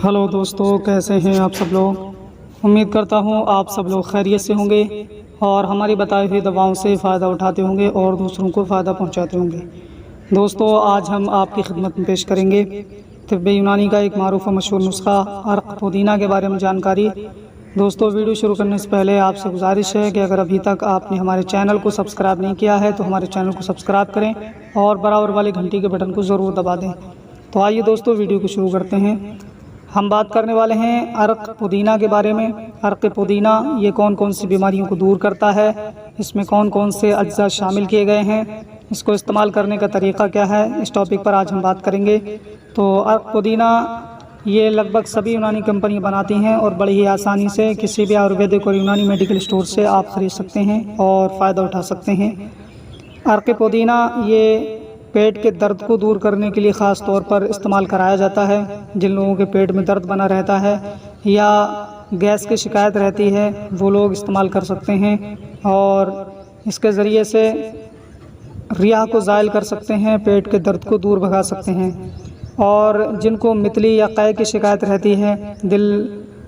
Hello दोस्तों, कैसे हैं आप सब लोग। उम्मीद करता हूं आप सब लोग खैरियत से होंगे और हमारी बताई हुई दवाओं से फ़ायदा उठाते होंगे और दूसरों को फ़ायदा पहुंचाते होंगे। दोस्तों, आज हम आपकी खिदमत में पेश करेंगे तिब्ब यूनानी का एक मारूफ व मशहूर नुस्खा अर्क पुदीना के बारे में जानकारी। दोस्तों, वीडियो शुरू करने से पहले आपसे गुजारिश है कि अगर अभी तक आपने हमारे चैनल को सब्सक्राइब नहीं किया है तो हमारे चैनल को सब्सक्राइब करें और बराबर वाली घंटी के बटन को ज़रूर दबा दें। तो आइए दोस्तों, वीडियो को शुरू करते हैं। हम बात करने वाले हैं अर्क पुदीना के बारे में। अर्क पुदीना ये कौन कौन सी बीमारियों को दूर करता है, इसमें कौन कौन से अज्जा शामिल किए गए हैं, इसको इस्तेमाल करने का तरीक़ा क्या है, इस टॉपिक पर आज हम बात करेंगे। तो अर्क पुदीना ये लगभग सभी यूनानी कंपनियां बनाती हैं और बड़ी ही आसानी से किसी भी आयुर्वेदिक और यूनानी मेडिकल स्टोर से आप ख़रीद सकते हैं और फ़ायदा उठा सकते हैं। अर्क पुदीना ये पेट के दर्द को दूर करने के लिए ख़ास तौर पर इस्तेमाल कराया जाता है। जिन लोगों के पेट में दर्द बना रहता है या गैस की शिकायत रहती है वो लोग इस्तेमाल कर सकते हैं और इसके ज़रिए से रिया को ज़ायल कर सकते हैं, पेट के दर्द को दूर भगा सकते हैं। और जिनको मितली या कै की शिकायत रहती है, दिल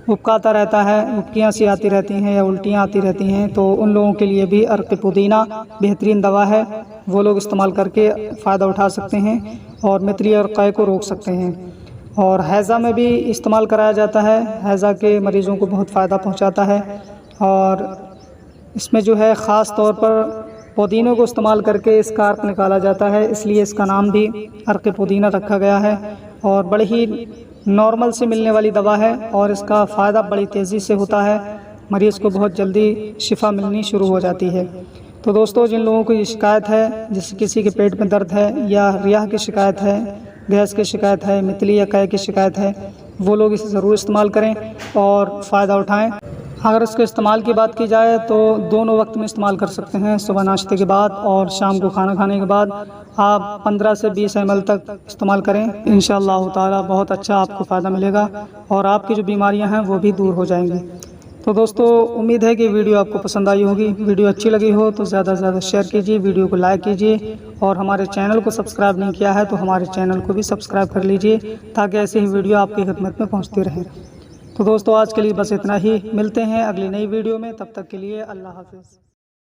उबकाता रहता है, उबकियाँ सी आती रहती हैं या उल्टियाँ आती रहती हैं, तो उन लोगों के लिए भी अर्क पुदीना बेहतरीन दवा है। वो लोग इस्तेमाल करके फ़ायदा उठा सकते हैं और मितली और कै को रोक सकते हैं। और हैज़ा में भी इस्तेमाल कराया जाता है, हैज़ा के मरीज़ों को बहुत फ़ायदा पहुंचाता है। और इसमें जो है ख़ास तौर पर पुदीने को इस्तेमाल करके इसका अर्क निकाला जाता है, इसलिए इसका नाम भी अर्क पुदीना रखा गया है। और बड़ी ही नॉर्मल से मिलने वाली दवा है और इसका फ़ायदा बड़ी तेज़ी से होता है, मरीज़ को बहुत जल्दी शिफा मिलनी शुरू हो जाती है। तो दोस्तों, जिन लोगों को ये शिकायत है, जैसे किसी के पेट में दर्द है या रिया की शिकायत है, गैस की शिकायत है, मितली या कै की शिकायत है, वो लोग इसे ज़रूर इस्तेमाल करें और फ़ायदा उठाएं। अगर इसके इस्तेमाल की बात की जाए तो दोनों वक्त में इस्तेमाल कर सकते हैं, सुबह नाश्ते के बाद और शाम को खाना खाने के बाद। आप 15 से 20 ml तक इस्तेमाल करें, इंशाअल्लाह ताला बहुत अच्छा आपको फ़ायदा मिलेगा और आपकी जो बीमारियां हैं वो भी दूर हो जाएंगी। तो दोस्तों, उम्मीद है कि वीडियो आपको पसंद आई होगी। वीडियो अच्छी लगी हो तो ज़्यादा से ज़्यादा शेयर कीजिए, वीडियो को लाइक कीजिए और हमारे चैनल को सब्सक्राइब नहीं किया है तो हमारे चैनल को भी सब्सक्राइब कर लीजिए ताकि ऐसे ही वीडियो आपकी खिदमत में पहुँचती रहें। तो दोस्तों, आज के लिए बस इतना ही। मिलते हैं अगली नई वीडियो में, तब तक के लिए अल्लाह हाफ़िज़।